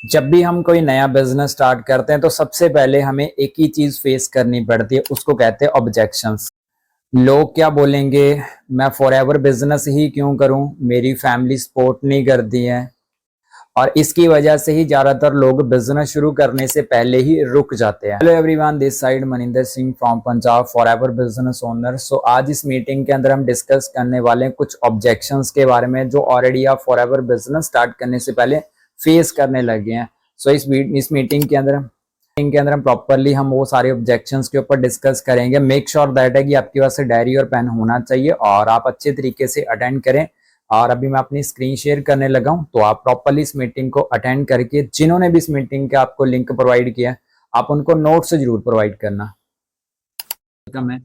जब भी हम कोई नया बिजनेस स्टार्ट करते हैं तो सबसे पहले हमें एक ही चीज फेस करनी पड़ती है, उसको कहते हैं ऑब्जेक्शंस। लोग क्या बोलेंगे, मैं फॉरएवर बिजनेस ही क्यों करूं, मेरी फैमिली सपोर्ट नहीं करती है। और इसकी वजह से ही ज्यादातर लोग बिजनेस शुरू करने से पहले ही रुक जाते हैं। Hello everyone, this side Maninder Singh from Punjab forever business owner. So आज इस मीटिंग के अंदर हम डिस्कस करने वाले हैं कुछ ऑब्जेक्शंस के बारे में जो ऑलरेडी आप फॉरएवर बिजनेस स्टार्ट करने से पहले फेस करने लगे हैं। सो इस मीटिंग के अंदर हम प्रॉपरली हम वो सारे ऑब्जेक्शंस के ऊपर डिस्कस करेंगे। मेक श्योर दैट है कि आपके पास डायरी और पेन होना चाहिए और आप अच्छे तरीके से अटेंड करें। और अभी मैं अपनी स्क्रीन शेयर करने लगा हूं, तो आप प्रॉपरली इस मीटिंग को अटेंड करके जिन्होंने भी इस मीटिंग का आपको लिंक प्रोवाइड किया आप उनको नोट्स जरूर प्रोवाइड करना। है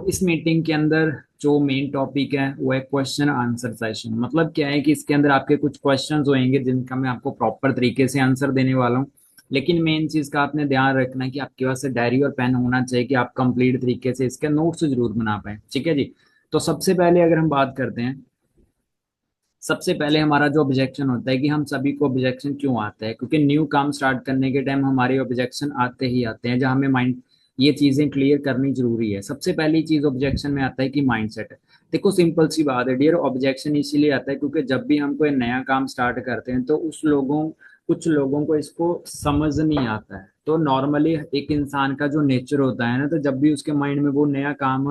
इस मीटिंग के अंदर जो मेन टॉपिक है वो है क्वेश्चन आंसर सेशन। मतलब क्या है कि इसके अंदर आपके कुछ क्वेश्चंस होंगे जिनका मैं आपको प्रॉपर तरीके से आंसर देने वाला हूँ। लेकिन मेन चीज का आपने ध्यान रखना है कि आपके पास डायरी और पेन होना चाहिए कि आप कंप्लीट तरीके से इसके नोट्स जरूर बना पाए। ठीक है जी। तो सबसे पहले अगर हम बात करते हैं, सबसे पहले हमारा जो ऑब्जेक्शन होता है कि हम सभी को ऑब्जेक्शन क्यों आता है, क्योंकि न्यू काम स्टार्ट करने के टाइम हमारे ऑब्जेक्शन आते ही आते हैं, जहां हमें माइंड ये चीजें क्लियर करनी जरूरी है। सबसे पहली चीज ऑब्जेक्शन में आता है कि माइंडसेट। देखो सिंपल सी बात है डियर, ऑब्जेक्शन इसीलिए आता है क्योंकि जब भी हम कोई नया काम स्टार्ट करते हैं तो कुछ लोगों को इसको समझ नहीं आता है। तो नॉर्मली एक इंसान का जो नेचर होता है ना, तो जब भी उसके माइंड में वो नया काम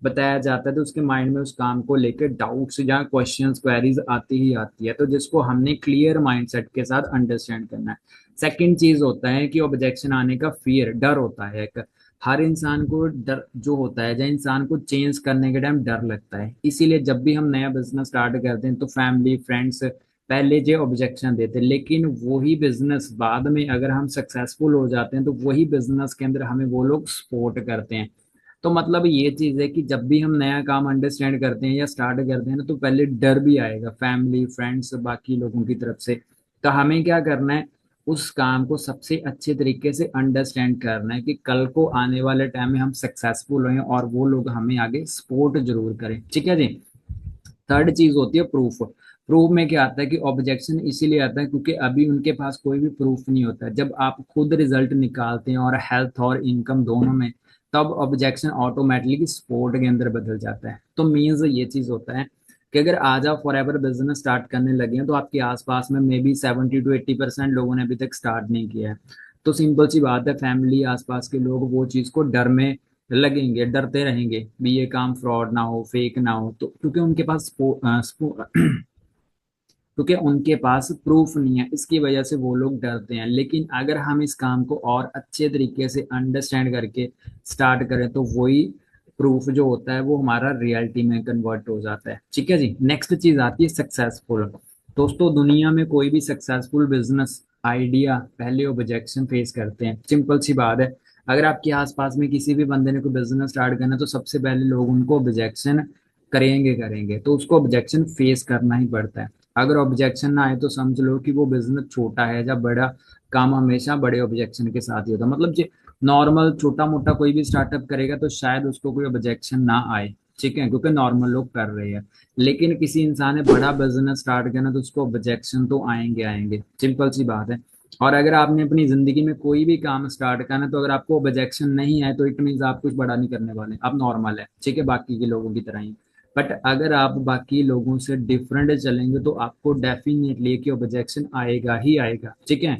बताया जाता है तो उसके माइंड में उस काम को लेकर डाउट्स या क्वेश्चंस क्वेरीज आती ही आती है, तो जिसको हमने क्लियर माइंडसेट के साथ अंडरस्टैंड करना है। सेकंड चीज होता है कि ऑब्जेक्शन आने का फियर, डर होता है एक। हर इंसान को डर जो होता है, जब इंसान को चेंज करने के टाइम डर लगता है, इसीलिए जब भी हम नया बिजनेस स्टार्ट करते हैं तो फैमिली फ्रेंड्स पहले जो ऑब्जेक्शन देते हैं, लेकिन वही बिजनेस बाद में अगर हम सक्सेसफुल हो जाते हैं तो वही बिजनेस के अंदर हमें वो लोग सपोर्ट करते हैं। तो मतलब ये चीज है कि जब भी हम नया काम अंडरस्टैंड करते हैं या स्टार्ट करते हैं ना, तो पहले डर भी आएगा फैमिली फ्रेंड्स बाकी लोगों की तरफ से। तो हमें क्या करना है, उस काम को सबसे अच्छे तरीके से अंडरस्टैंड करना है कि कल को आने वाले टाइम में हम सक्सेसफुल हों और वो लोग हमें आगे सपोर्ट जरूर करें। ठीक है जी। थर्ड चीज होती है प्रूफ। प्रूफ में क्या आता है कि ऑब्जेक्शन इसीलिए आता है क्योंकि अभी उनके पास कोई भी प्रूफ नहीं होता है। जब आप खुद रिजल्ट निकालते हैं और हेल्थ और इनकम दोनों में, तब ऑब्जेक्शन ऑटोमेटिकली सपोर्ट के अंदर बदल जाता है। तो मीन्स ये चीज होता है कि अगर आज आप फॉर एवर बिजनेस स्टार्ट करने लगे हैं तो आपके आसपास में मे बी 70 to 80% लोगों ने अभी तक स्टार्ट नहीं किया है। तो सिंपल सी बात है, फैमिली आसपास के लोग वो चीज को डर में लगेंगे, डरते रहेंगे भी ये काम फ्रॉड ना हो, फेक ना हो। तो क्योंकि उनके पास क्योंकि उनके पास प्रूफ नहीं है, इसकी वजह से वो लोग डरते हैं। लेकिन अगर हम इस काम को और अच्छे तरीके से अंडरस्टैंड करके स्टार्ट करें तो वही प्रूफ जो होता है वो हमारा रियलिटी में कन्वर्ट हो जाता है। ठीक है जी। नेक्स्ट चीज आती है सक्सेसफुल। दोस्तों दुनिया में कोई भी सक्सेसफुल बिजनेस आइडिया पहले ऑब्जेक्शन फेस करते हैं। सिंपल सी बात है, अगर आपके आसपास में किसी भी बंदे ने कोई बिजनेस स्टार्ट करना है तो सबसे पहले लोग उनको ऑब्जेक्शन करेंगे, तो उसको ऑब्जेक्शन फेस करना ही पड़ता है। अगर ऑब्जेक्शन ना आए तो समझ लो कि वो बिजनेस छोटा है, या बड़ा काम हमेशा बड़े ऑब्जेक्शन के साथ ही होता है। मतलब जो नॉर्मल छोटा मोटा कोई भी स्टार्टअप करेगा तो शायद उसको कोई ऑब्जेक्शन ना आए। ठीक है, क्योंकि नॉर्मल लोग कर रहे हैं। लेकिन किसी इंसान ने बड़ा बिजनेस स्टार्ट करना तो उसको ऑब्जेक्शन तो आएंगे आएंगे, सिंपल सी बात है। और अगर आपने अपनी जिंदगी में कोई भी काम स्टार्ट करना तो अगर आपको ऑब्जेक्शन नहीं आए तो इट मीन आप कुछ बड़ा नहीं करने वाले, आप नॉर्मल है। ठीक है, बाकी के लोगों की तरह ही। बट अगर आप बाकी लोगों से डिफरेंट चलेंगे तो आपको डेफिनेटली कि ऑब्जेक्शन आएगा ही आएगा। ठीक है।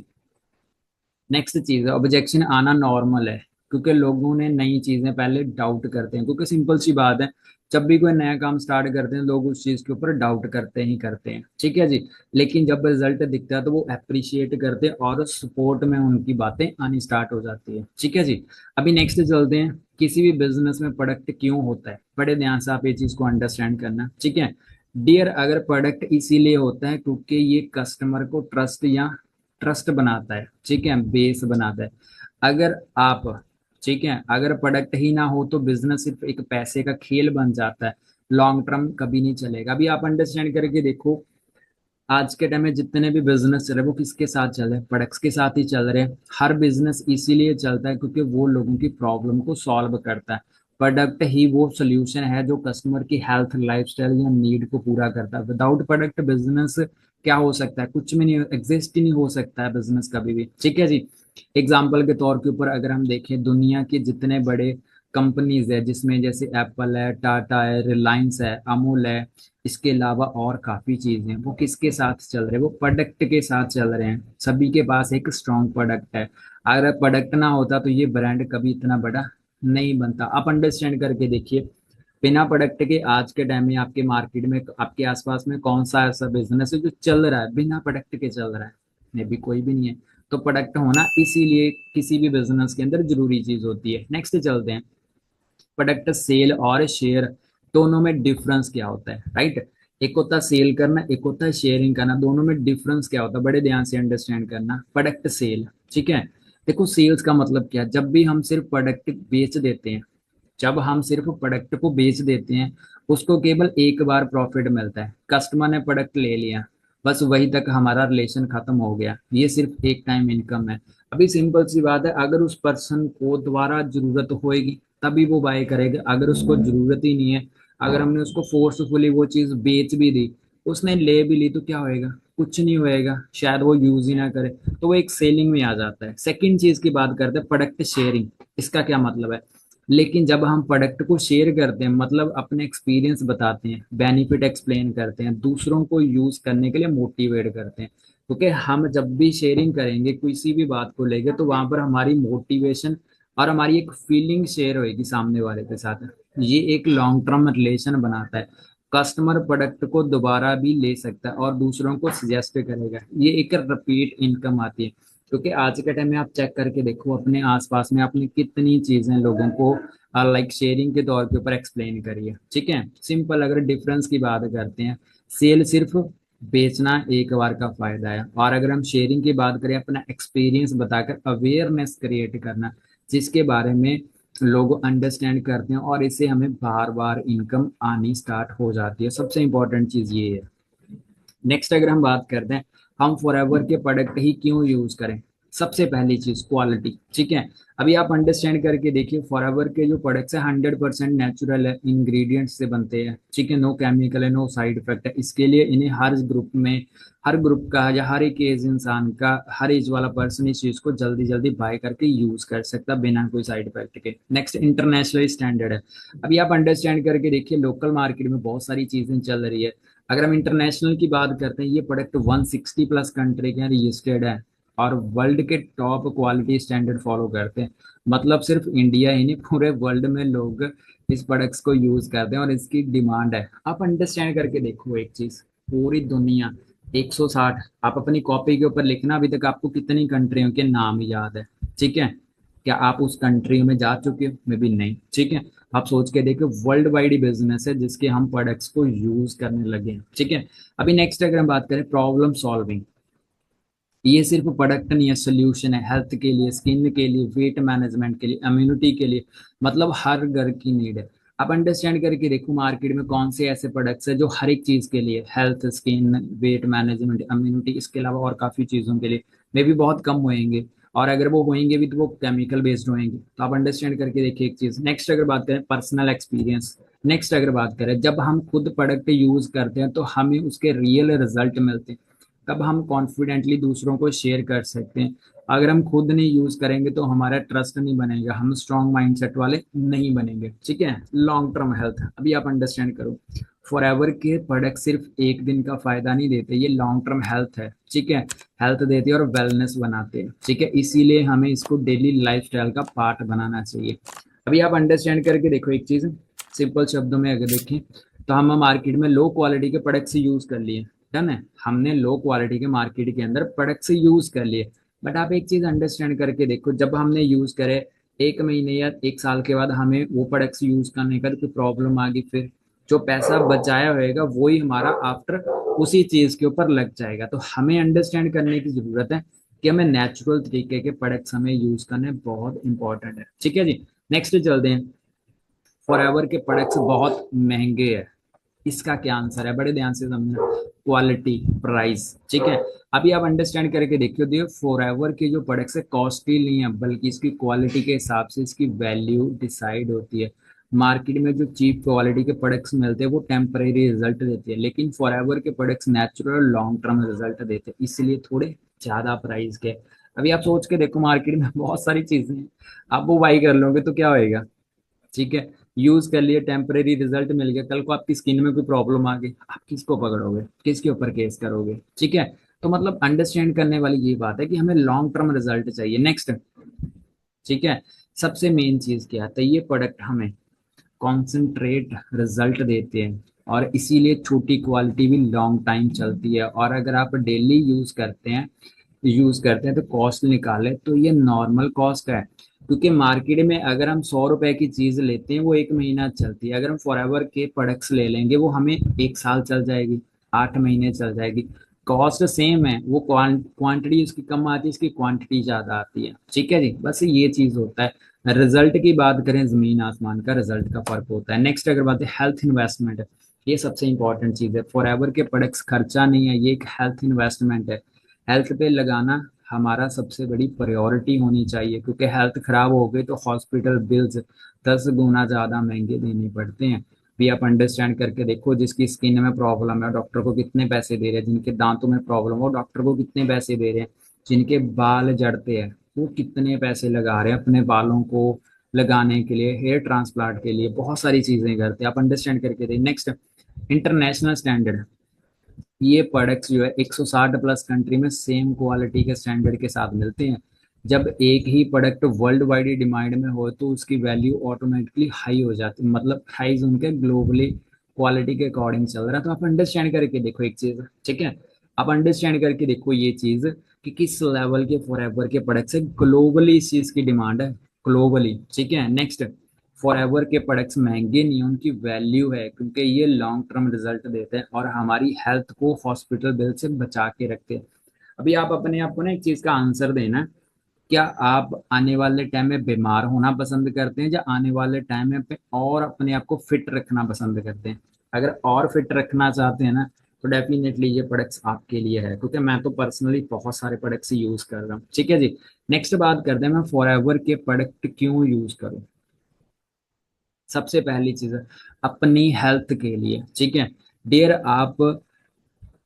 नेक्स्ट चीज है, ऑब्जेक्शन आना नॉर्मल है क्योंकि लोगों ने नई चीजें पहले डाउट करते हैं। क्योंकि सिंपल सी बात है, जब भी कोई नया काम स्टार्ट करते हैं लोग उस चीज के ऊपर डाउट करते ही करते हैं। ठीक है जी। लेकिन जब रिजल्ट दिखता है तो वो अप्रिशिएट करते हैं और सपोर्ट में उनकी बातें आनी स्टार्ट हो जाती है। ठीक है जी। अभी नेक्स्ट चलते हैं, किसी भी बिजनेस में प्रोडक्ट क्यों होता है। बड़े ध्यान से आप ये चीज को अंडरस्टैंड करना। ठीक है डियर, अगर प्रोडक्ट इसीलिए होता है क्योंकि ये कस्टमर को ट्रस्ट बनाता है। ठीक है, बेस बनाता है। अगर आप, ठीक है, अगर प्रोडक्ट ही ना हो तो बिजनेस सिर्फ एक पैसे का खेल बन जाता है, लॉन्ग टर्म कभी नहीं चलेगा। अभी आप अंडरस्टैंड करके देखो, आज के टाइम में जितने भी बिजनेस चल रहे हैं वो किसके साथ चल रहे हैं, प्रोडक्ट्स के साथ ही चल रहे हैं। हर बिजनेस इसीलिए चलता है क्योंकि वो लोगों की प्रॉब्लम को सॉल्व करता है। प्रोडक्ट ही वो सोल्यूशन है जो कस्टमर की हेल्थ लाइफस्टाइल या नीड को पूरा करता है। विदाउट प्रोडक्ट बिजनेस क्या हो सकता है? कुछ भी नहीं, एग्जिस्ट ही नहीं हो सकता है बिजनेस कभी भी। ठीक है जी। एग्जाम्पल के तौर के ऊपर अगर हम देखें, दुनिया के जितने बड़े कंपनीज है, जिसमें जैसे एप्पल है, टाटा है, रिलायंस है, अमूल है, इसके अलावा और काफी चीजें हैं, वो किसके साथ चल रहे हैं? वो प्रोडक्ट के साथ चल रहे हैं। सभी के पास एक स्ट्रॉन्ग प्रोडक्ट है। अगर प्रोडक्ट ना होता तो ये ब्रांड कभी इतना बड़ा नहीं बनता। आप अंडरस्टैंड करके देखिए, बिना प्रोडक्ट के आज के टाइम में आपके मार्केट में, आपके आसपास में कौन सा ऐसा बिजनेस है जो चल रहा है बिना प्रोडक्ट के चल रहा है? मे भी कोई भी नहीं है। तो प्रोडक्ट होना इसीलिए किसी भी बिजनेस के अंदर जरूरी चीज होती है। नेक्स्ट चलते हैं, प्रोडक्ट सेल और शेयर दोनों में डिफरेंस क्या होता है, राइट? एक होता है सेल करना, एक होता है शेयरिंग करना। दोनों में डिफरेंस क्या होता है? बड़े ध्यान से अंडरस्टैंड करना। प्रोडक्ट सेल, ठीक है। देखो सेल्स का मतलब क्या है? जब भी हम सिर्फ प्रोडक्ट बेच देते हैं, जब हम सिर्फ प्रोडक्ट को बेच देते हैं, उसको केवल एक बार प्रॉफिट मिलता है। कस्टमर ने प्रोडक्ट ले लिया, बस वही तक हमारा रिलेशन खत्म हो गया। ये सिर्फ एक टाइम इनकम है। अभी सिंपल सी बात है, अगर उस पर्सन को दोबारा जरूरत होएगी तभी वो बाय करेगा। अगर उसको जरूरत ही नहीं है, अगर हमने उसको फोर्सफुली वो चीज बेच भी दी, उसने ले भी ली, तो क्या होएगा? कुछ नहीं होएगा, शायद वो यूज ही ना करे। तो वो एक सेलिंग में आ जाता है। सेकंड चीज की बात करते हैं, प्रोडक्ट शेयरिंग। इसका क्या मतलब है? लेकिन जब हम प्रोडक्ट को शेयर करते हैं, मतलब अपने एक्सपीरियंस बताते हैं, बेनिफिट एक्सप्लेन करते हैं, दूसरों को यूज करने के लिए मोटिवेट करते हैं। क्योंकि हम जब भी शेयरिंग करेंगे किसी भी बात को लेकर, तो वहां पर हमारी मोटिवेशन और हमारी एक फीलिंग शेयर होगी सामने वाले के साथ। ये एक लॉन्ग टर्म रिलेशन बनाता है। कस्टमर प्रोडक्ट को दोबारा भी ले सकता है और दूसरों को सजेस्ट करेगा। ये एक रिपीट इनकम आती है। क्योंकि आज के टाइम में आप चेक करके देखो अपने आसपास में, आपने कितनी चीजें लोगों को लाइक शेयरिंग के तौर के ऊपर एक्सप्लेन करी है। ठीक है, सिंपल अगर डिफरेंस की बात करते हैं, सेल सिर्फ बेचना एक बार का फायदा है, और अगर हम शेयरिंग की बात करें, अपना एक्सपीरियंस बताकर अवेयरनेस क्रिएट करना, जिसके बारे में लोग अंडरस्टैंड करते हैं और इससे हमें बार बार इनकम आनी स्टार्ट हो जाती है। सबसे इंपॉर्टेंट चीज ये है। नेक्स्ट अगर हम बात करते हैं, हम फॉरएवर के प्रोडक्ट ही क्यों यूज करें? सबसे पहली चीज क्वालिटी, ठीक है। अभी आप अंडरस्टैंड करके देखिए, फॉरएवर के जो प्रोडक्ट्स है 100% नेचुरल है, इंग्रेडिएंट्स से बनते हैं, ठीक है। नो केमिकल है, नो साइड इफेक्ट है। इसके लिए इन्हें हर ग्रुप में, हर ग्रुप का या हर एक एज इंसान का, हर एज वाला पर्सन इस चीज को जल्दी जल्दी बाय करके यूज कर सकता बिना कोई साइड इफेक्ट के। नेक्स्ट, इंटरनेशनल स्टैंडर्ड है। अभी आप अंडरस्टैंड करके देखिए, लोकल मार्केट में बहुत सारी चीजें चल रही है। अगर हम इंटरनेशनल की बात करते हैं, ये प्रोडक्ट 160 प्लस कंट्री के रजिस्टर्ड है और वर्ल्ड के टॉप क्वालिटी स्टैंडर्ड फॉलो करते हैं। मतलब सिर्फ इंडिया ही नहीं, पूरे वर्ल्ड में लोग इस प्रोडक्ट्स को यूज करते हैं और इसकी डिमांड है। आप अंडरस्टैंड करके देखो एक चीज, पूरी दुनिया 160, आप अपनी कॉपी के ऊपर लिखना अभी तक आपको कितनी कंट्रियों के नाम याद है, ठीक है। क्या आप उस कंट्री में जा चुके हो? मे बी नहीं, ठीक है। आप सोच के देखो, वर्ल्ड वाइड बिजनेस है जिसके हम प्रोडक्ट्स को यूज करने लगे हैं, ठीक है। अभी नेक्स्ट अगर हम बात करें, प्रॉब्लम सॉल्विंग, ये सिर्फ प्रोडक्ट नहीं है, सोल्यूशन है। हेल्थ के लिए, स्किन के लिए, वेट मैनेजमेंट के लिए, इम्यूनिटी के लिए, मतलब हर घर की नीड है। आप अंडरस्टैंड करके देखो मार्केट में कौन से ऐसे प्रोडक्ट्स है जो हर एक चीज के लिए, health, skin, weight management, immunity, इसके अलावा और काफी चीजों के लिए, मे भी बहुत कम होंगे। और अगर वो होंगे भी तो वो केमिकल बेस्ड होंगे। तो आप अंडरस्टैंड करके देखिए एक चीज। नेक्स्ट अगर बात करें, पर्सनल एक्सपीरियंस। नेक्स्ट अगर बात करें, जब हम खुद प्रोडक्ट यूज करते हैं तो हमें उसके रियल रिजल्ट मिलते हैं, तब हम कॉन्फिडेंटली दूसरों को शेयर कर सकते हैं। अगर हम खुद नहीं यूज करेंगे तो हमारा ट्रस्ट नहीं बनेगा, हम स्ट्रॉन्ग माइंडसेट वाले नहीं बनेंगे, ठीक है। लॉन्ग टर्म हेल्थ, अभी आप अंडरस्टैंड करो, फॉरएवर के प्रोडक्ट सिर्फ एक दिन का फायदा नहीं देते, ये लॉन्ग टर्म हेल्थ है, ठीक है। हेल्थ देते हैं और वेलनेस बनाते हैं, ठीक है। इसीलिए हमें इसको डेली लाइफस्टाइल का पार्ट बनाना चाहिए। अभी आप अंडरस्टैंड करके देखो एक चीज, सिंपल शब्दों में अगर देखें, तो हम मार्केट में लो क्वालिटी के प्रोडक्ट्स यूज कर लिए, डन है। हमने लो क्वालिटी के मार्केट के अंदर प्रोडक्ट्स यूज कर लिए। बट आप एक चीज अंडरस्टैंड करके देखो, जब हमने यूज करे, एक महीने या एक साल के बाद हमें वो प्रोडक्ट्स यूज करने का कोई प्रॉब्लम आ गई, फिर जो पैसा बचाया होएगा वही हमारा आफ्टर उसी चीज के ऊपर लग जाएगा। तो हमें अंडरस्टैंड करने की जरूरत है कि हमें नेचुरल तरीके के प्रोडक्ट्स हमें यूज करने बहुत इंपॉर्टेंट है, ठीक है जी। नेक्स्ट चलते हैं, फॉरएवर के प्रोडक्ट्स बहुत महंगे हैं। इसका क्या आंसर है? बड़े ध्यान से समझना, क्वालिटी, प्राइस, ठीक है। अभी आप अंडरस्टैंड करके देखियो, देखो फॉरएवर के जो प्रोडक्ट्स है कॉस्टली नहीं है, बल्कि इसकी क्वालिटी के हिसाब से इसकी वैल्यू डिसाइड होती है। मार्केट में जो चीप क्वालिटी के प्रोडक्ट्स मिलते हैं वो टेम्परेरी रिजल्ट देते हैं, लेकिन फॉरएवर के products natural long term result देते हैं, इसलिए थोड़े ज्यादा प्राइस के। अभी आप सोच के देखो, मार्केट में बहुत सारी चीजें हैं, आप वो बाई कर लोगे तो क्या होएगा? ठीक है, यूज कर लिए, टेम्परेरी रिजल्ट मिल गया, कल को आपकी स्किन में कोई प्रॉब्लम आ गई, आप किसको पकड़ोगे, किसके ऊपर केस करोगे? ठीक है, तो मतलब अंडरस्टैंड करने वाली ये बात है कि हमें लॉन्ग टर्म रिजल्ट चाहिए। नेक्स्ट, ठीक है, सबसे मेन चीज क्या है, ये प्रोडक्ट हमें कॉन्सेंट्रेट रिजल्ट देते हैं, और इसीलिए छोटी क्वालिटी भी लॉन्ग टाइम चलती है। और अगर आप डेली यूज करते हैं तो कॉस्ट निकाले तो ये नॉर्मल कॉस्ट है, क्योंकि मार्केट में अगर हम 100 रुपए की चीज लेते हैं वो 1 महीना चलती है, अगर हम फॉरएवर के प्रोडक्ट्स ले लेंगे वो हमें 1 साल चल जाएगी, 8 महीने चल जाएगी। कॉस्ट सेम है, वो क्वांटिटी उसकी कम आती है, इसकी क्वांटिटी ज्यादा आती है। ठीक है जी, बस ये चीज होता है। रिजल्ट की बात करें, जमीन आसमान का रिजल्ट का फर्क होता है। नेक्स्ट अगर बात है हेल्थ इन्वेस्टमेंट, ये सबसे इंपॉर्टेंट चीज है। फॉरएवर के प्रोडक्ट्स खर्चा नहीं है, ये एक हेल्थ इन्वेस्टमेंट है। हेल्थ पे लगाना हमारा सबसे बड़ी प्रायोरिटी होनी चाहिए, क्योंकि हेल्थ खराब हो गई तो हॉस्पिटल बिल्स 10 गुना ज्यादा महंगे देने पड़ते हैं। भी आप अंडरस्टैंड करके देखो, जिसकी स्किन में प्रॉब्लम है डॉक्टर को कितने पैसे दे रहे हैं, जिनके दांतों में प्रॉब्लम हो डॉक्टर को कितने पैसे दे रहे हैं, जिनके बाल जड़ते हैं वो कितने पैसे लगा रहे हैं अपने बालों को लगाने के लिए, हेयर ट्रांसप्लांट के लिए, बहुत सारी चीजें करते हैं, आप अंडरस्टैंड करके देखिए। नेक्स्ट, इंटरनेशनल स्टैंडर्ड, ये प्रोडक्ट्स जो है 160 प्लस कंट्री में सेम क्वालिटी के स्टैंडर्ड के साथ मिलते हैं। जब एक ही प्रोडक्ट वर्ल्ड वाइड डिमांड में हो तो उसकी वैल्यू ऑटोमेटिकली हाई हो जाती है, मतलब प्राइस उनके ग्लोबली क्वालिटी के अकॉर्डिंग चल रहा है। तो आप अंडरस्टैंड करके देखो एक चीज, ठीक है, आप अंडरस्टैंड करके देखो ये चीज कि किस लेवल के फॉरएवर के प्रोडक्ट्स है, ग्लोबली इस चीज की डिमांड है, ग्लोबली। ठीक है, नेक्स्ट, फॉरएवर के प्रोडक्ट्स महंगे नहीं, उनकी वैल्यू है, क्योंकि ये लॉन्ग टर्म रिजल्ट देते हैं और हमारी हेल्थ को हॉस्पिटल बिल से बचा के रखते हैं। अभी आप अपने आप को ना एक चीज का आंसर देना, क्या आप आने वाले टाइम में बीमार होना पसंद करते हैं या आने वाले टाइम में पे और अपने आप को फिट रखना पसंद करते हैं? अगर और फिट रखना चाहते हैं ना तो डेफिनेटली ये प्रोडक्ट्स आपके लिए है, क्योंकि मैं तो पर्सनली बहुत सारे प्रोडक्ट्स यूज कर रहा हूँ। ठीक है जी, नेक्स्ट बात करते हैं मैं फॉरएवर के प्रोडक्ट क्यों यूज करूँ। सबसे पहली चीज है अपनी हेल्थ के लिए। ठीक है डियर, आप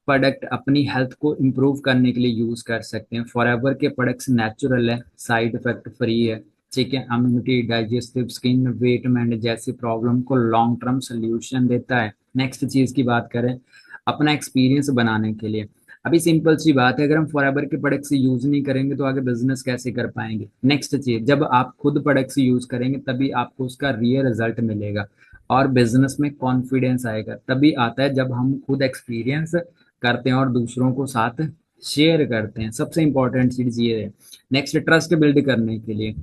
प्रोडक्ट अपनी हेल्थ को इम्प्रूव करने के लिए यूज कर सकते हैं। फॉरएवर के प्रोडक्ट्स नेचुरल है, साइड इफेक्ट फ्री है। ठीक है, immunity, digestive, skin, weight manage जैसी प्रॉब्लम को लॉन्ग टर्म सोल्यूशन देता है। नेक्स्ट चीज की बात करें, अपना एक्सपीरियंस बनाने के लिए। अभी सिंपल सी बात है, अगर हम फॉरएवर के प्रोडक्ट्स यूज नहीं करेंगे तो आगे बिजनेस कैसे कर पाएंगे? नेक्स्ट चीज, जब आप खुद प्रोडक्ट्स यूज करेंगे तभी आपको उसका रियल रिजल्ट मिलेगा, और बिजनेस में कॉन्फिडेंस आएगा तभी आता है जब हम खुद एक्सपीरियंस करते हैं और दूसरों को साथ शेयर करते हैं। सबसे इंपॉर्टेंट चीज ये है। नेक्स्ट, ट्रस्ट बिल्ड करने के लिए।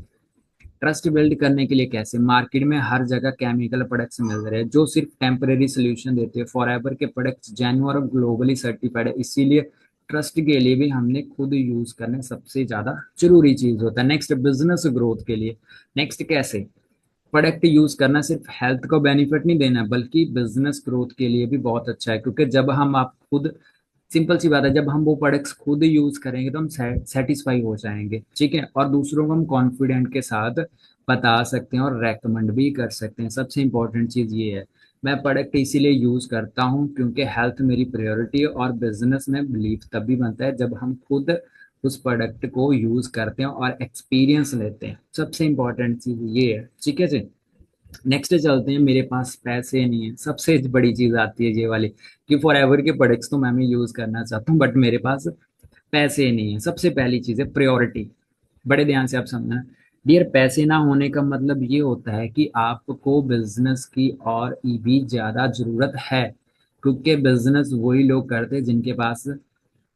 ट्रस्ट बिल्ड करने के लिए कैसे? मार्केट में हर जगह केमिकल प्रोडक्ट्स मिल रहे हैं जो सिर्फ टेम्परेरी सोल्यूशन देते हैं, फॉरएवर के प्रोडक्ट्स जेन्युइन और ग्लोबली सर्टिफाइड है, इसीलिए ट्रस्ट के लिए भी हमने खुद यूज करना सबसे ज्यादा जरूरी चीज होता है। नेक्स्ट, बिजनेस ग्रोथ के लिए। नेक्स्ट, कैसे प्रोडक्ट यूज करना सिर्फ हेल्थ को बेनिफिट नहीं देना बल्कि बिजनेस ग्रोथ के लिए भी बहुत अच्छा है, क्योंकि जब हम आप खुद, सिंपल सी बात है, जब हम वो प्रोडक्ट्स खुद यूज करेंगे तो हम सेटिस्फाई हो जाएंगे। ठीक है, और दूसरों को हम कॉन्फिडेंट के साथ बता सकते हैं और रेकमेंड भी कर सकते हैं। सबसे इंपॉर्टेंट चीज ये है, मैं प्रोडक्ट इसीलिए यूज करता हूँ क्योंकि हेल्थ मेरी प्रायोरिटी है, और बिजनेस में बिलीव तभी बनता है जब हम खुद उस प्रोडक्ट को यूज करते हैं और एक्सपीरियंस लेते हैं। सबसे इंपॉर्टेंट चीज ये है। ठीक है जी, नेक्स्ट चलते हैं, मेरे पास पैसे नहीं है। सबसे बड़ी चीज आती है ये वाली, कि फॉरएवर के प्रोडक्ट्स तो मैं यूज करना चाहता हूँ बट मेरे पास पैसे नहीं है। सबसे पहली चीज है प्रायोरिटी, बड़े ध्यान से आप समझना डियर। पैसे ना होने का मतलब ये होता है कि आपको बिजनेस की और भी ज्यादा जरूरत है, क्योंकि बिजनेस वही लोग करते हैं जिनके पास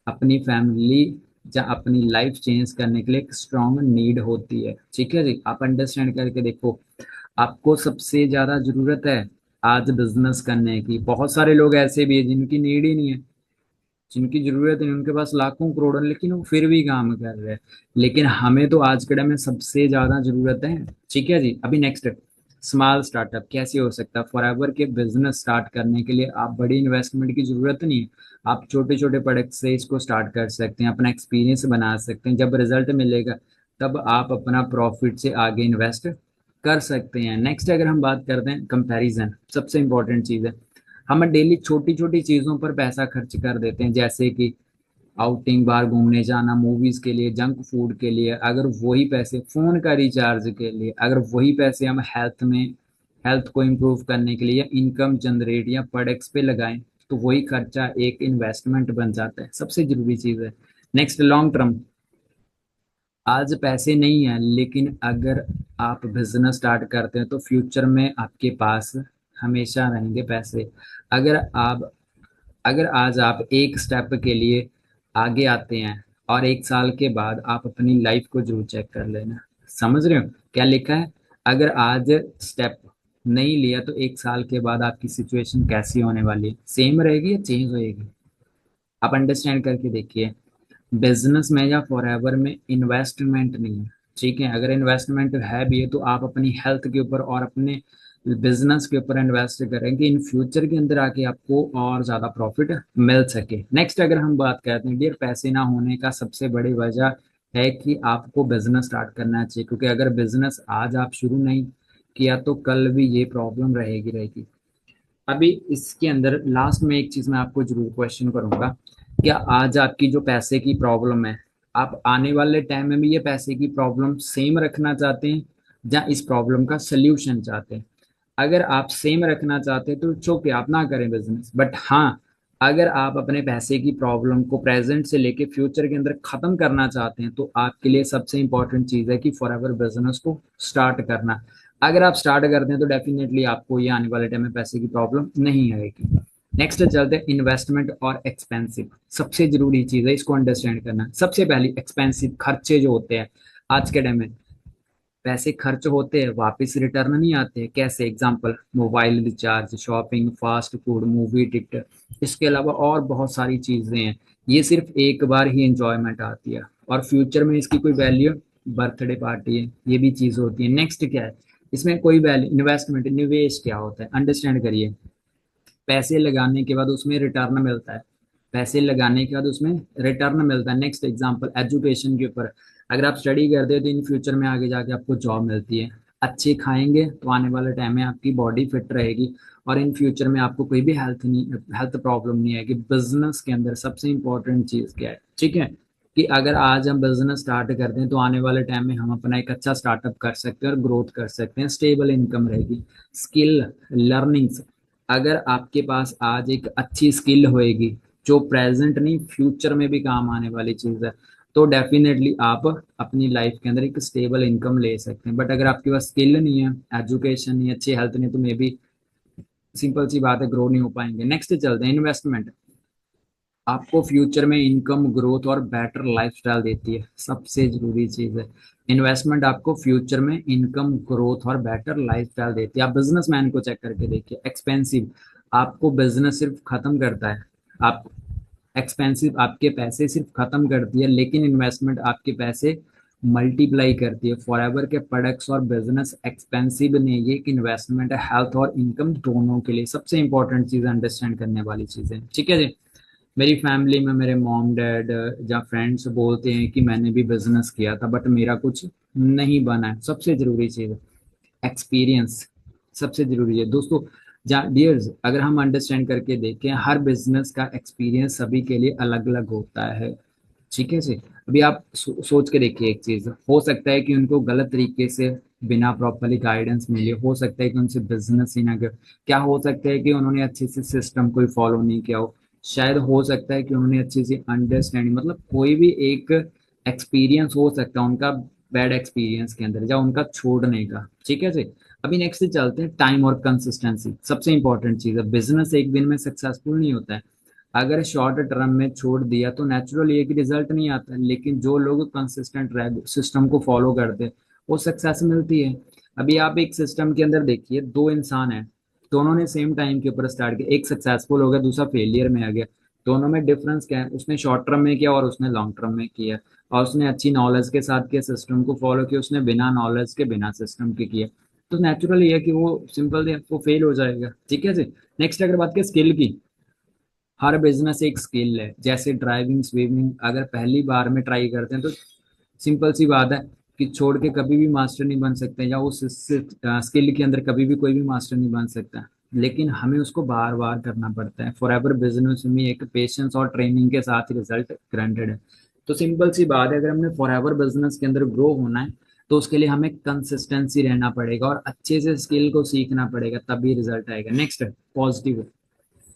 अपनी फैमिली या अपनी लाइफ चेंज करने के लिए एक स्ट्रॉन्ग नीड होती है। ठीक है जी, आप अंडरस्टैंड करके देखो, आपको सबसे ज्यादा जरूरत है आज बिजनेस करने की। बहुत सारे लोग ऐसे भी हैं जिनकी नीड ही नहीं है, जिनकी जरूरत नहीं, उनके पास लाखों करोड़ों, लेकिन वो फिर भी काम कर रहे हैं। लेकिन हमें तो आज के टाइम में सबसे ज्यादा जरूरत है। ठीक है जी, अभी नेक्स्ट, स्मॉल स्टार्टअप कैसे हो सकता है? फॉरएवर के बिजनेस स्टार्ट करने के लिए आप बड़ी इन्वेस्टमेंट की जरूरत नहीं है, आप छोटे छोटे प्रोडक्ट से इसको स्टार्ट कर सकते हैं, अपना एक्सपीरियंस बना सकते हैं। जब रिजल्ट मिलेगा तब आप अपना प्रॉफिट से आगे इन्वेस्ट कर सकते हैं। नेक्स्ट अगर हम बात करते हैं कंपैरिजन, सबसे इंपॉर्टेंट चीज़ है। हम डेली छोटी छोटी चीज़ों पर पैसा खर्च कर देते हैं, जैसे कि आउटिंग, बाहर घूमने जाना, मूवीज के लिए, जंक फूड के लिए। अगर वही पैसे फोन का रिचार्ज के लिए, अगर वही पैसे हम हेल्थ को इम्प्रूव करने के लिए या इनकम जनरेट या प्रोडक्ट्स पे लगाएं, तो वही खर्चा एक इन्वेस्टमेंट बन जाता है। सबसे जरूरी चीज है। Next, long term. आज पैसे नहीं है, लेकिन अगर आप बिजनेस स्टार्ट करते हैं तो फ्यूचर में आपके पास हमेशा रहेंगे पैसे। अगर आप अगर आज आप एक स्टेप के लिए आगे आते हैं और एक साल के बाद आप अपनी लाइफ को जरूर चेक कर लेना। समझ रहे हो क्या लिखा है? अगर आज स्टेप नहीं लिया तो एक साल के बाद आपकी सिचुएशन कैसी होने वाली है? सेम रहेगी या चेंज होएगी? आप अंडरस्टैंड करके देखिए। बिजनेस में या फॉरएवर में इन्वेस्टमेंट नहीं है, ठीक है? अगर इन्वेस्टमेंट है भी है तो आप अपनी हेल्थ के ऊपर और अपने बिजनेस के ऊपर इन्वेस्ट करेंगे, इन फ्यूचर के अंदर आके आपको और ज्यादा प्रॉफिट मिल सके। नेक्स्ट अगर हम बात करते हैं डियर, पैसे ना होने का सबसे बड़ी वजह है कि आपको बिजनेस स्टार्ट करना चाहिए, क्योंकि अगर बिजनेस आज आप शुरू नहीं किया तो कल भी ये प्रॉब्लम रहेगी रहेगी। अभी इसके अंदर लास्ट में एक चीज मैं आपको जरूर क्वेश्चन करूंगा, क्या आज आपकी जो पैसे की प्रॉब्लम है, आप आने वाले टाइम में भी ये पैसे की प्रॉब्लम सेम रखना चाहते हैं या इस प्रॉब्लम का सोल्यूशन चाहते हैं? अगर आप सेम रखना चाहते हैं तो चुप आप ना करें बिजनेस। बट हाँ, अगर आप अपने पैसे की प्रॉब्लम को प्रेजेंट से लेके फ्यूचर के अंदर खत्म करना चाहते हैं तो आपके लिए सबसे इंपॉर्टेंट चीज है कि फॉर एवर बिजनेस को स्टार्ट करना। अगर आप स्टार्ट करते हैं तो डेफिनेटली आपको ये आने वाले टाइम में पैसे की प्रॉब्लम नहीं आएगी। नेक्स्ट चलते हैं इन्वेस्टमेंट और एक्सपेंसिव। सबसे जरूरी चीज है, इसको अंडरस्टैंड करना। सबसे पहली, एक्सपेंसिव खर्चे जो होते हैं आज के टाइम में, पैसे खर्च होते हैं वापस रिटर्न नहीं आते। कैसे? Example, mobile recharge, shopping, fast food, movie ticket, इसके अलावा और बहुत सारी चीजें हैं। ये सिर्फ एक बार ही एंजॉयमेंट आती है और फ्यूचर में इसकी कोई वैल्यू, बर्थडे पार्टी है, ये भी चीज होती है। नेक्स्ट क्या है? इसमें कोई वैल्यू, इन्वेस्टमेंट, निवेश क्या होता है? अंडरस्टैंड करिए। पैसे लगाने के बाद उसमें रिटर्न मिलता है, पैसे लगाने के बाद उसमें रिटर्न मिलता है। नेक्स्ट एग्जांपल, एजुकेशन के ऊपर। अगर आप स्टडी करते हैं तो इन फ्यूचर में आगे जाके आपको जॉब मिलती है। अच्छे खाएंगे तो आने वाले टाइम में आपकी बॉडी फिट रहेगी और इन फ्यूचर में आपको कोई भी हेल्थ प्रॉब्लम नहीं आएगी। बिजनेस के अंदर सबसे इंपॉर्टेंट चीज क्या है, ठीक है, कि अगर आज हम बिजनेस स्टार्ट करते हैं तो आने वाले टाइम में हम अपना एक अच्छा स्टार्टअप कर सकते हैं और ग्रोथ कर सकते हैं, स्टेबल इनकम रहेगी। स्किल, लर्निंग्स, अगर आपके पास आज एक अच्छी स्किल होएगी जो प्रेजेंट नहीं फ्यूचर में भी काम आने वाली चीज है, तो डेफिनेटली आप अपनी लाइफ के अंदर एक स्टेबल इनकम ले सकते हैं। बट अगर आपके पास स्किल नहीं है, एजुकेशन नहीं, अच्छी हेल्थ नहीं, तो मे बी सिंपल सी बात है, ग्रो नहीं हो पाएंगे। नेक्स्ट चलते हैं इन्वेस्टमेंट। आपको फ्यूचर में इनकम, ग्रोथ और बेटर लाइफस्टाइल देती है, सबसे जरूरी चीज है। इन्वेस्टमेंट आपको फ्यूचर में इनकम, ग्रोथ और बेटर लाइफस्टाइल देती है। आप बिजनेसमैन को चेक करके देखिए। एक्सपेंसिव, आपको बिजनेस सिर्फ खत्म करता है। आप एक्सपेंसिव आपके पैसे सिर्फ खत्म करती है, लेकिन इन्वेस्टमेंट आपके पैसे मल्टीप्लाई करती है। फॉरएवर के प्रोडक्ट्स और बिजनेस एक्सपेंसिव नहीं, ये एक इन्वेस्टमेंट है हेल्थ और इनकम दोनों के लिए। सबसे इंपॉर्टेंट चीज अंडरस्टैंड करने वाली चीज है, ठीक है जी। मेरी फैमिली में मेरे मॉम डैड या फ्रेंड्स बोलते हैं कि मैंने भी बिजनेस किया था बट मेरा कुछ नहीं बना है। सबसे जरूरी चीज है एक्सपीरियंस, सबसे जरूरी है दोस्तों। जहाँ डियर्स, अगर हम अंडरस्टैंड करके देखें, हर बिजनेस का एक्सपीरियंस सभी के लिए अलग अलग होता है, ठीक है जी। अभी आप सोच के देखिए एक चीज, हो सकता है कि उनको गलत तरीके से बिना प्रॉपरली गाइडेंस मिले, हो सकता है कि उनसे बिजनेस ही ना कर, क्या हो सकता है कि उन्होंने अच्छे से सिस्टम कोई फॉलो नहीं किया हो, शायद हो सकता है कि उन्होंने अच्छी सी अंडरस्टैंडिंग, मतलब कोई भी एक एक्सपीरियंस हो सकता है उनका बैड एक्सपीरियंस के अंदर या उनका छोड़ने का, ठीक है जी। अभी नेक्स्ट चलते हैं टाइम और कंसिस्टेंसी। सबसे इंपॉर्टेंट चीज है, बिजनेस एक दिन में सक्सेसफुल नहीं होता है। अगर शॉर्ट टर्म में छोड़ दिया तो नेचुरली एक रिजल्ट नहीं आता, लेकिन जो लोग कंसिस्टेंट रह सिस्टम को फॉलो करते हैं वो सक्सेस मिलती है। अभी आप एक सिस्टम के अंदर देखिए, दो इंसान हैं, दोनों ने सेम टाइम के ऊपर स्टार्ट किया, एक सक्सेसफुल हो गया, दूसरा फेलियर में आ गया। दोनों में डिफरेंस क्या है? उसने शॉर्ट टर्म में किया और उसने लॉन्ग टर्म में किया, और उसने अच्छी नॉलेज के साथ के सिस्टम को फॉलो किया, उसने बिना नॉलेज के, बिना सिस्टम के किया। तो नेचुरल ये है कि वो सिंपल वो फेल हो जाएगा, ठीक है जी। नेक्स्ट अगर बात करें स्किल की, हर बिजनेस एक स्किल है। जैसे ड्राइविंग, स्विमिंग, अगर पहली बार में ट्राई करते हैं तो सिंपल सी बात है कि छोड़ के कभी भी मास्टर नहीं बन सकते, या उस स्किल के अंदर कभी भी कोई भी मास्टर नहीं बन सकता, लेकिन हमें उसको बार बार करना पड़ता है। फॉर एवर बिजनेस में एक पेशेंस और ट्रेनिंग के साथ ही रिजल्ट ग्रांटेड है। तो सिंपल सी बात है, अगर हमने फॉर एवर बिजनेस के अंदर ग्रो होना है तो उसके लिए हमें कंसिस्टेंसी रहना पड़ेगा और अच्छे से स्किल को सीखना पड़ेगा, तभी रिजल्ट आएगा। नेक्स्ट है पॉजिटिव,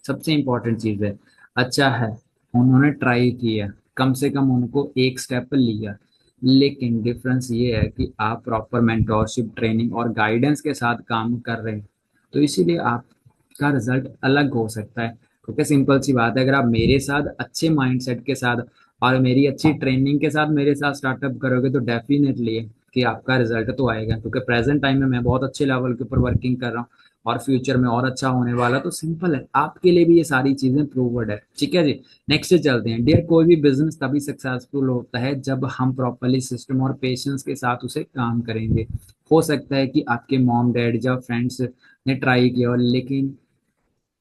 सबसे इंपॉर्टेंट चीज है। अच्छा है, उन्होंने ट्राई किया, कम से कम उनको एक स्टेप लिया, लेकिन डिफरेंस ये है कि आप प्रॉपर मेंटोरशिप, ट्रेनिंग और गाइडेंस के साथ काम कर रहे हैं, तो इसीलिए आपका रिजल्ट अलग हो सकता है। क्योंकि सिंपल सी बात है, अगर आप मेरे साथ अच्छे माइंडसेट के साथ और मेरी अच्छी ट्रेनिंग के साथ मेरे साथ स्टार्टअप करोगे तो डेफिनेटली कि आपका रिजल्ट तो आएगा। क्योंकि प्रेजेंट टाइम में मैं बहुत अच्छे लेवल के ऊपर वर्किंग कर रहा हूँ और फ्यूचर में और अच्छा होने वाला, तो सिंपल है, आपके लिए भी ये सारी चीजें प्रूव्ड है। ठीक है जी, नेक्स्ट चलते हैं। डियर, कोई भी बिजनेस तभी सक्सेसफुल होता है जब हम प्रॉपरली सिस्टम और पेशेंस के साथ उसे काम करेंगे। हो सकता है कि आपके मॉम डैड या फ्रेंड्स ने ट्राई किया हो, लेकिन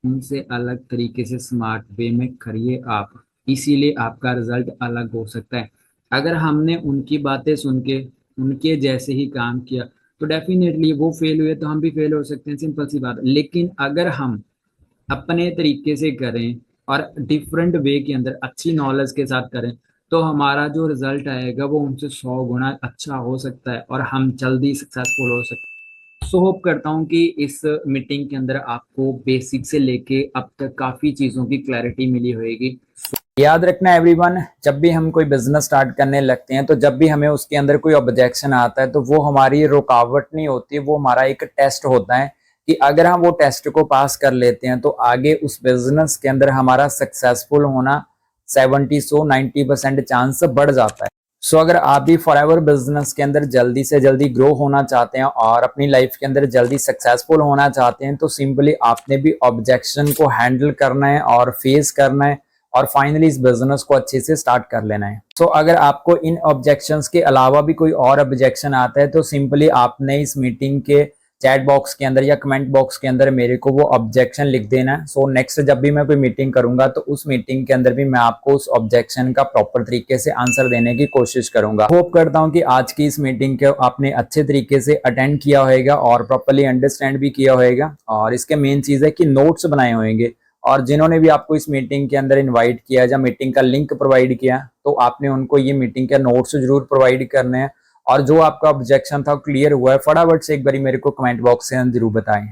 उनसे अलग तरीके से स्मार्ट वे में करिए आप, इसीलिए आपका रिजल्ट अलग हो सकता है। अगर हमने उनकी बातें सुन के उनके जैसे ही काम किया तो डेफिनेटली वो फेल हुए तो हम भी फेल हो सकते हैं, सिंपल सी बात है। लेकिन अगर हम अपने तरीके से करें और डिफरेंट वे के अंदर अच्छी नॉलेज के साथ करें, तो हमारा जो रिजल्ट आएगा वो उनसे 100 गुना अच्छा हो सकता है और हम जल्दी सक्सेसफुल हो सकते हैं। सो होप करता हूँ कि इस मीटिंग के अंदर आपको बेसिक से लेके अब तक काफी चीजों की क्लैरिटी मिली होगी। याद रखना एवरीवन, जब भी हम कोई बिजनेस स्टार्ट करने लगते हैं तो जब भी हमें उसके अंदर कोई ऑब्जेक्शन आता है तो वो हमारी रुकावट नहीं होती, वो हमारा एक टेस्ट होता है कि अगर हम वो टेस्ट को पास कर लेते हैं तो आगे उस बिजनेस के अंदर हमारा सक्सेसफुल होना 70 से 90% चांस बढ़ जाता है। सो अगर आप भी फॉरएवर बिजनेस के अंदर जल्दी से जल्दी ग्रो होना चाहते हैं और अपनी लाइफ के अंदर जल्दी सक्सेसफुल होना चाहते हैं, तो सिंपली आपने भी ऑब्जेक्शन को हैंडल करना है और फेस करना है और फाइनली इस बिजनेस को अच्छे से स्टार्ट कर लेना है। सो अगर आपको इन ऑब्जेक्शंस के अलावा भी कोई और ऑब्जेक्शन आता है तो सिंपली आपने इस मीटिंग के चैट बॉक्स के अंदर या कमेंट बॉक्स के अंदर मेरे को वो ऑब्जेक्शन लिख देना है। सो नेक्स्ट जब भी मैं कोई मीटिंग करूंगा तो उस मीटिंग के अंदर भी मैं आपको उस ऑब्जेक्शन का प्रॉपर तरीके से आंसर देने की कोशिश करूंगा। होप करता हूं कि आज की इस मीटिंग को आपने अच्छे तरीके से अटेंड किया होगा और प्रॉपरली अंडरस्टैंड भी किया होगा, और इसके मेन चीज है कि नोट्स बनाए होंगे। और जिन्होंने भी आपको इस मीटिंग के अंदर इनवाइट किया या मीटिंग का लिंक प्रोवाइड किया, तो आपने उनको ये मीटिंग के नोट्स जरूर प्रोवाइड करने हैं। और जो आपका ऑब्जेक्शन था क्लियर हुआ है, फटाफट से एक बारी मेरे को कमेंट बॉक्स से जरूर बताएं।